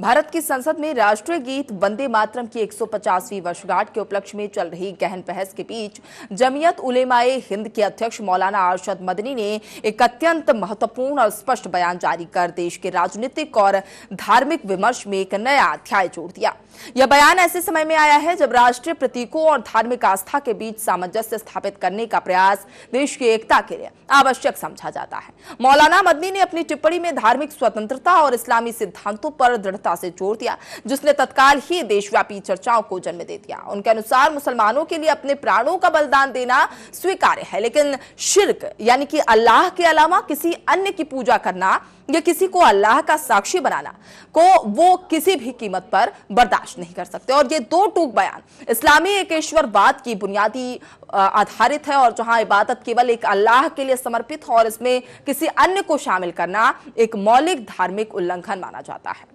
भारत की संसद में राष्ट्रीय गीत वंदे मातरम की 150वीं वर्षगांठ के उपलक्ष्य में चल रही गहन बहस के बीच जमीयत उलेमाए हिंद के अध्यक्ष मौलाना अरशद मदनी ने एक अत्यंत महत्वपूर्ण और स्पष्ट बयान जारी कर देश के राजनीतिक और धार्मिक विमर्श में एक नया अध्याय जोड़ दिया। यह बयान ऐसे समय में आया है जब राष्ट्रीय प्रतीकों और धार्मिक आस्था के बीच सामंजस्य स्थापित करने का प्रयास देश की एकता के लिए आवश्यक समझा जाता है। मौलाना मदनी ने अपनी टिप्पणी में धार्मिक स्वतंत्रता और इस्लामी सिद्धांतों पर दृढ़ता से जोर दिया, जिसने तत्काल ही देशव्यापी चर्चाओं को जन्म दे दिया। उनके अनुसार मुसलमानों के लिए अपने प्राणों का बलिदान देना स्वीकार्य है, लेकिन शिर्क यानी कि अल्लाह के अलावा किसी अन्य की पूजा करना या किसी को अल्लाह का साक्षी बनाना को वो किसी भी कीमत पर बर्दाश्त नहीं कर सकते। और ये दो टूक बयान इस्लामी एकेश्वरवाद की बुनियादी आधारित है, और जहां इबादत केवल एक अल्लाह के लिए समर्पित हो और इसमें किसी अन्य को शामिल करना एक मौलिक धार्मिक उल्लंघन माना जाता है।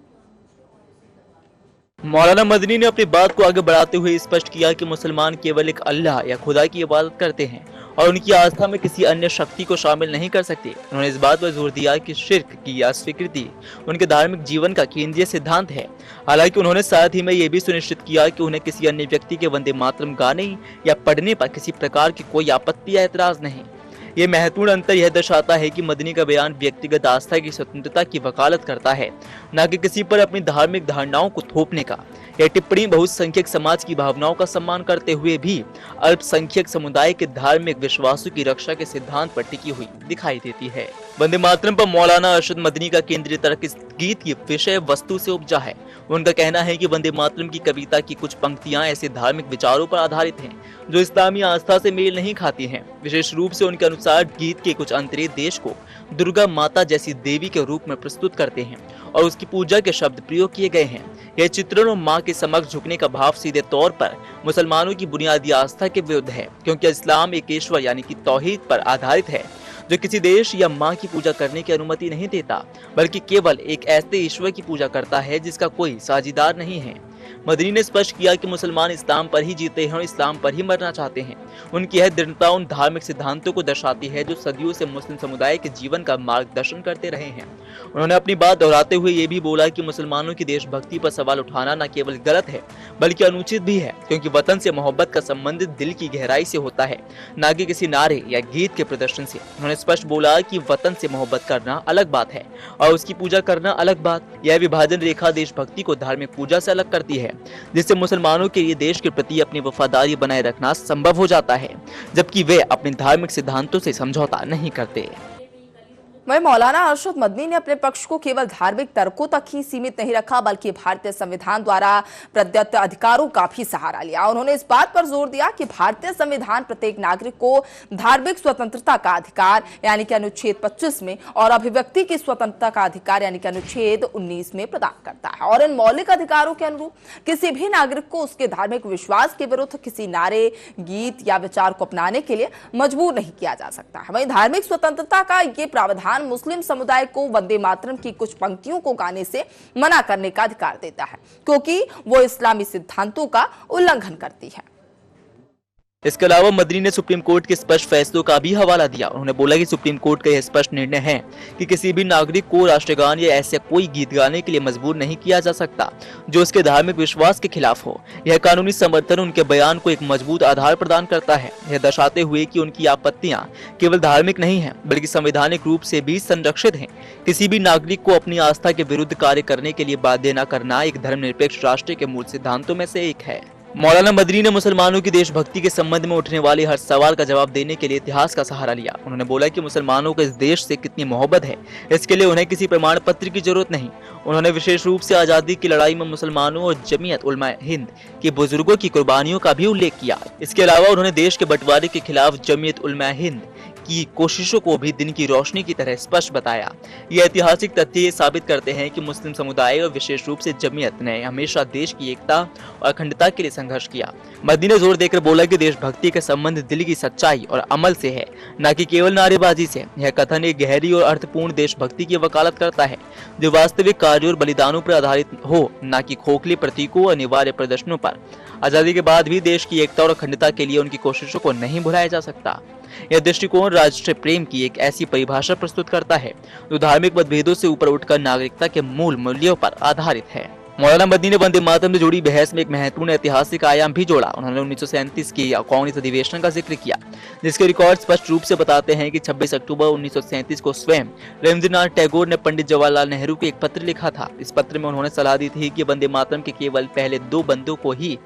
मौलाना मदनी ने अपनी बात को आगे बढ़ाते हुए स्पष्ट किया कि मुसलमान केवल एक अल्लाह या खुदा की इबादत करते हैं और उनकी आस्था में किसी अन्य शक्ति को शामिल नहीं कर सकते। उन्होंने इस बात पर जोर दिया कि शिर्क की अस्वीकृति उनके धार्मिक जीवन का केंद्रीय सिद्धांत है। हालांकि उन्होंने साथ ही में यह भी सुनिश्चित किया कि उन्हें किसी अन्य व्यक्ति के वंदे मातरम गाने या पढ़ने पर किसी प्रकार की कोई आपत्ति या एतराज नहीं। ये महत्वपूर्ण अंतर यह दर्शाता है कि मदनी का बयान व्यक्तिगत आस्था की स्वतंत्रता की वकालत करता है, न कि किसी पर अपनी धार्मिक धारणाओं को थोपने का। यह टिप्पणी बहुसंख्यक समाज की भावनाओं का सम्मान करते हुए भी अल्पसंख्यक समुदाय के धार्मिक विश्वासों की रक्षा के सिद्धांत पर टिकी हुई दिखाई देती है। वंदे मातरम पर मौलाना अरशद मदनी का केंद्रीय तर्क इस गीत की विषय वस्तु से उपजा है। उनका कहना है कि वंदे मातरम की कविता की कुछ पंक्तियां ऐसे धार्मिक विचारों पर आधारित हैं जो इस्लामी आस्था से मेल नहीं खाती हैं। विशेष रूप से उनके अनुसार गीत के कुछ अंतरे देश को दुर्गा माता जैसी देवी के रूप में प्रस्तुत करते हैं और उसकी पूजा के शब्द प्रयोग किए गए हैं। यह चित्रण और मां के समक्ष झुकने का भाव सीधे तौर पर मुसलमानों की बुनियादी आस्था के विरुद्ध है, क्योंकि इस्लाम एक ईश्वर यानी कि तौहीद पर आधारित है जो किसी देश या मां की पूजा करने की अनुमति नहीं देता, बल्कि केवल एक ऐसे ईश्वर की पूजा करता है जिसका कोई साझीदार नहीं है। मदनी ने स्पष्ट किया कि मुसलमान इस्लाम पर ही जीते हैं और इस्लाम पर ही मरना चाहते हैं। उनकी यह दृढ़ता उन धार्मिक सिद्धांतों को दर्शाती है जो सदियों से मुस्लिम समुदाय के जीवन का मार्गदर्शन करते रहे हैं। उन्होंने अपनी बात दोहराते हुए ये भी बोला कि मुसलमानों की देशभक्ति पर सवाल उठाना न केवल गलत है बल्कि अनुचित भी है, क्योंकि वतन से मोहब्बत का संबंध दिल की गहराई से होता है, न कि किसी नारे या गीत के प्रदर्शन से। उन्होंने स्पष्ट बोला कि वतन से मोहब्बत करना अलग बात है और उसकी पूजा करना अलग बात। यह विभाजन रेखा देशभक्ति को धार्मिक पूजा से अलग करती है, जिससे मुसलमानों के लिए देश के प्रति अपनी वफादारी बनाए रखना संभव हो जाता है, जबकि वे अपने धार्मिक सिद्धांतों से समझौता नहीं करते। वहीं मौलाना अरशद मदनी ने अपने पक्ष को केवल धार्मिक तर्कों तक ही सीमित नहीं रखा, बल्कि भारतीय संविधान द्वारा प्रदत्त अधिकारों का भी सहारा लिया। उन्होंने इस बात पर जोर दिया कि भारतीय संविधान प्रत्येक नागरिक को धार्मिक स्वतंत्रता का अधिकार यानी कि अनुच्छेद 25 में और अभिव्यक्ति की स्वतंत्रता का अधिकार यानी कि अनुच्छेद 19 में प्रदान करता है, और इन मौलिक अधिकारों के अनुरूप किसी भी नागरिक को उसके धार्मिक विश्वास के विरुद्ध किसी नारे, गीत या विचार को अपनाने के लिए मजबूर नहीं किया जा सकता है। वहीं धार्मिक स्वतंत्रता का ये प्रावधान मुस्लिम समुदाय को वंदे मातरम की कुछ पंक्तियों को गाने से मना करने का अधिकार देता है, क्योंकि वो इस्लामी सिद्धांतों का उल्लंघन करती है। इसके अलावा मदनी ने सुप्रीम कोर्ट के स्पष्ट फैसलों का भी हवाला दिया। उन्होंने बोला कि सुप्रीम कोर्ट का यह स्पष्ट निर्णय है कि किसी भी नागरिक को राष्ट्रगान या ऐसे कोई गीत गाने के लिए मजबूर नहीं किया जा सकता जो उसके धार्मिक विश्वास के खिलाफ हो। यह कानूनी समर्थन उनके बयान को एक मजबूत आधार प्रदान करता है, यह दर्शाते हुए कि उनकी आपत्तियां केवल धार्मिक नहीं है बल्कि संवैधानिक रूप से भी संरक्षित है। किसी भी नागरिक को अपनी आस्था के विरुद्ध कार्य करने के लिए बाध्य न करना एक धर्मनिरपेक्ष राष्ट्र के मूल सिद्धांतों में से एक है। मौलाना मदनी ने मुसलमानों की देशभक्ति के संबंध में उठने वाले हर सवाल का जवाब देने के लिए इतिहास का सहारा लिया। उन्होंने बोला कि मुसलमानों को इस देश से कितनी मोहब्बत है, इसके लिए उन्हें किसी प्रमाण पत्र की जरूरत नहीं। उन्होंने विशेष रूप से आजादी की लड़ाई में मुसलमानों और जमीयत उलमा हिंद के बुजुर्गों की कुर्बानियों का भी उल्लेख किया। इसके अलावा उन्होंने देश के बंटवारे के खिलाफ जमीयत उलमा हिंद की कोशिशों को भी दिन की रोशनी की तरह स्पष्ट बताया। ये ऐतिहासिक तथ्य ये साबित करते हैं कि मुस्लिम समुदाय और विशेष रूप से जमीयत ने हमेशा देश की एकता और अखंडता के लिए संघर्ष किया। मदनी ने जोर देकर बोला कि देशभक्ति का संबंध दिल की सच्चाई और अमल से है, न कि केवल नारेबाजी से। यह कथन एक गहरी और अर्थपूर्ण देशभक्ति की वकालत करता है जो वास्तविक कार्यों और बलिदानों पर आधारित हो, न कि खोखले प्रतीकों और अनिवार्य प्रदर्शनों पर। आजादी के बाद भी देश की एकता और अखंडता के लिए उनकी कोशिशों को नहीं भुलाया जा सकता। यह दृष्टिकोण राष्ट्रीय प्रेम की एक ऐसी परिभाषा प्रस्तुत करता है जो धार्मिक मतभेदों से ऊपर उठकर नागरिकता के मूल मूल्यों पर आधारित है। मौलाना मदनी ने वंदे मातरम से जुड़ी बहस में एक महत्वपूर्ण ऐतिहासिक आयाम भी जोड़ा। उन्होंने 1937 के कांग्रेस अधिवेशन का जिक्र किया, जिसके रिकॉर्ड स्पष्ट रूप से बताते हैं कि 26 अक्टूबर 1937 को स्वयं रविंद्रनाथ टैगोर ने पंडित जवाहरलाल नेहरू को एक पत्र लिखा था। इस पत्र में उन्होंने सलाह दी थी कि वंदे मातरम के केवल पहले 2 बंदों को ही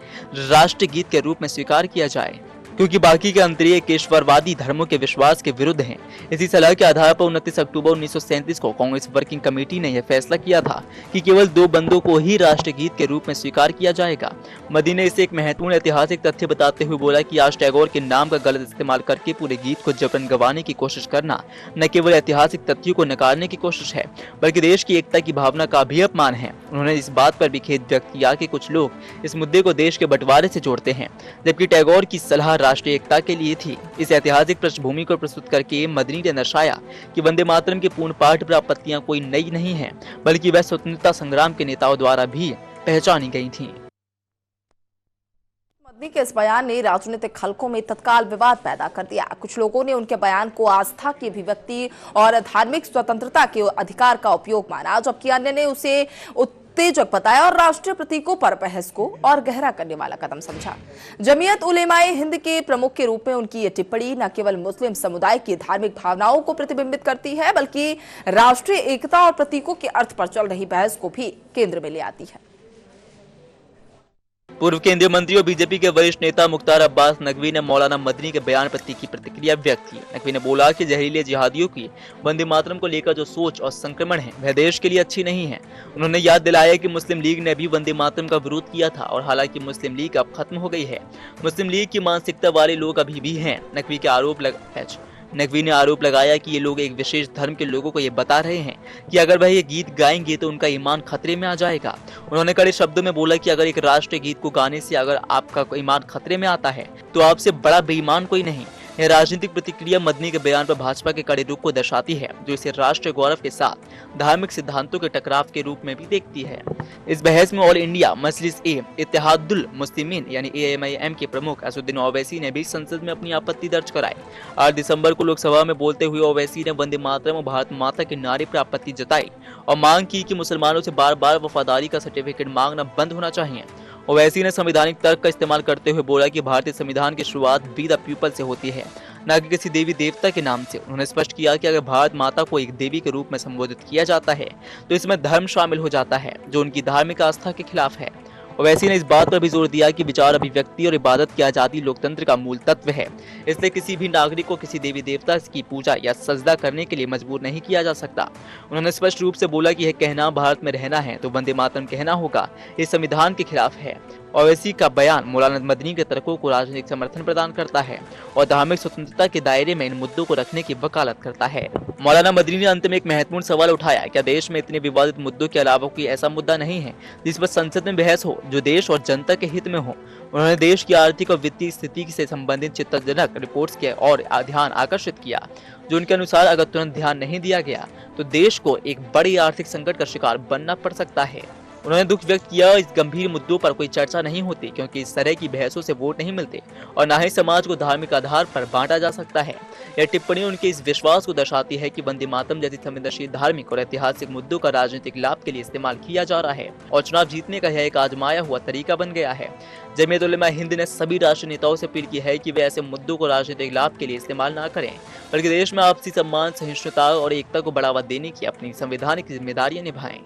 राष्ट्रीय गीत के रूप में स्वीकार किया जाए, क्योंकि बाकी के अंतरीय केशवरवादी धर्मों के विश्वास के विरुद्ध हैं। इसी सलाह के आधार पर 29 अक्टूबर 1937 को कांग्रेस वर्किंग कमेटी ने यह फैसला किया था कि केवल 2 बंदों को ही राष्ट्रीय गीत के रूप में स्वीकार किया जाएगा। मदनी ने इसे एक महत्वपूर्ण ऐतिहासिक तथ्य बताते हुए बोला कि आज टैगोर के नाम का गलत इस्तेमाल करके पूरे गीत को जबरन गंवाने की कोशिश करना न केवल ऐतिहासिक तथ्यों को नकारने की कोशिश है, बल्कि देश की एकता की भावना का भी अपमान है। उन्होंने इस बात पर भी खेद व्यक्त किया कि कुछ लोग इस मुद्दे को देश के बंटवारे से जोड़ते हैं, जबकि टैगोर की सलाह राष्ट्रीय एकता के लिए थी। इस ऐतिहासिक पृष्ठभूमि को प्रस्तुत करके मदनी ने दर्शाया कि वंदे मातरम के पूर्ण पाठ पर आपत्तियां कोई नई नहीं है, बल्कि वह स्वतंत्रता संग्राम के नेताओं द्वारा भी पहचानी गई थी। मदनी के इस बयान ने राजनीतिक हलकों में तत्काल विवाद पैदा कर दिया। कुछ लोगों ने उनके बयान को आस्था की अभिव्यक्ति और धार्मिक स्वतंत्रता के अधिकार का उपयोग माना, जबकि अन्य ने उसे उत्तेजक बताया और राष्ट्रीय प्रतीकों पर बहस को और गहरा करने वाला कदम समझा। जमीयत उलेमाए हिंद के प्रमुख के रूप में उनकी ये टिप्पणी न केवल मुस्लिम समुदाय की धार्मिक भावनाओं को प्रतिबिंबित करती है, बल्कि राष्ट्रीय एकता और प्रतीकों के अर्थ पर चल रही बहस को भी केंद्र में ले आती है। पूर्व केंद्रीय मंत्री और बीजेपी के वरिष्ठ नेता मुख्तार अब्बास नकवी ने मौलाना मदनी के बयान पर तीखी प्रतिक्रिया व्यक्त की। नकवी ने बोला कि जहरीले जिहादियों की वंदे मातरम को लेकर जो सोच और संक्रमण है वह देश के लिए अच्छी नहीं है। उन्होंने याद दिलाया कि मुस्लिम लीग ने भी वंदे मातरम का विरोध किया था और हालांकि मुस्लिम लीग अब खत्म हो गई है, मुस्लिम लीग की मानसिकता वाले लोग अभी भी हैं। नकवी ने आरोप लगाया कि ये लोग एक विशेष धर्म के लोगों को ये बता रहे हैं कि अगर वह ये गीत गाएंगे तो उनका ईमान खतरे में आ जाएगा। उन्होंने कड़े शब्दों में बोला कि अगर एक राष्ट्रीय गीत को गाने से अगर आपका ईमान खतरे में आता है तो आपसे बड़ा बेईमान कोई नहीं। यह राजनीतिक प्रतिक्रिया मदनी के बयान पर भाजपा के कड़े रुख को दर्शाती है, जो इसे राष्ट्रीय गौरव के साथ धार्मिक सिद्धांतों के टकराव के रूप में भी देखती है। इस बहस में ऑल इंडिया मजलिस इत्तेहादुल मुस्लिमीन यानी AMIM के प्रमुख असदुद्दीन ओवैसी ने भी संसद में अपनी आपत्ति दर्ज कराई। 8 दिसंबर को लोकसभा में बोलते हुए ओवैसी ने वंदे मातरम और भारत माता के नारे पर आपत्ति जताई और मांग की कि मुसलमानों से बार बार वफादारी का सर्टिफिकेट मांगना बंद होना चाहिए। ओवैसी ने संवैधानिक तर्क का इस्तेमाल करते हुए बोला कि भारतीय संविधान की शुरुआत बी द पीपल से होती है, न कि किसी देवी देवता के नाम से। उन्होंने स्पष्ट किया कि अगर भारत माता को एक देवी के रूप में संबोधित किया जाता है तो इसमें धर्म शामिल हो जाता है, जो उनकी धार्मिक आस्था के खिलाफ है। ओवैसी ने इस बात पर भी जोर दिया कि विचार अभिव्यक्ति और इबादत की आजादी लोकतंत्र का मूल तत्व है, इसलिए किसी भी नागरिक को किसी देवी देवता की पूजा या सजदा करने के लिए मजबूर नहीं किया जा सकता। उन्होंने स्पष्ट रूप से बोला कि यह कहना भारत में रहना है तो वंदे मातरम कहना होगा, ये संविधान के खिलाफ है। ओवैसी का बयान मौलाना मदनी के तर्कों को राजनीतिक समर्थन प्रदान करता है और धार्मिक स्वतंत्रता के दायरे में इन मुद्दों को रखने की वकालत करता है। मौलाना मदनी ने अंत में एक महत्वपूर्ण सवाल उठाया, क्या देश में इतने विवादित मुद्दों के अलावा कोई ऐसा मुद्दा नहीं है जिस पर संसद में बहस हो, जो देश और जनता के हित में हो। उन्होंने देश की आर्थिक और वित्तीय स्थिति से संबंधित चिंताजनक रिपोर्ट्स के और ध्यान आकर्षित किया, जो उनके अनुसार अगर तुरंत ध्यान नहीं दिया गया तो देश को एक बड़ी आर्थिक संकट का शिकार बनना पड़ सकता है। उन्होंने दुख व्यक्त किया इस गंभीर मुद्दों पर कोई चर्चा नहीं होती, क्योंकि इस तरह की बहसों से वोट नहीं मिलते और न ही समाज को धार्मिक आधार पर बांटा जा सकता है। यह टिप्पणी उनके इस विश्वास को दर्शाती है कि वंदे मातरम जैसी संवेदनशील धार्मिक और ऐतिहासिक मुद्दों का राजनीतिक लाभ के लिए इस्तेमाल किया जा रहा है और चुनाव जीतने का यह एक आजमाया हुआ तरीका बन गया है। जमीयत उलेमा हिंद ने सभी राष्ट्रीय नेताओं से अपील की है कि वे ऐसे मुद्दों को राजनीतिक लाभ के लिए इस्तेमाल न करें, बल्कि देश में आपसी सम्मान, सहिष्णुता और एकता को बढ़ावा देने की अपनी संवैधानिक जिम्मेदारियां निभाएं।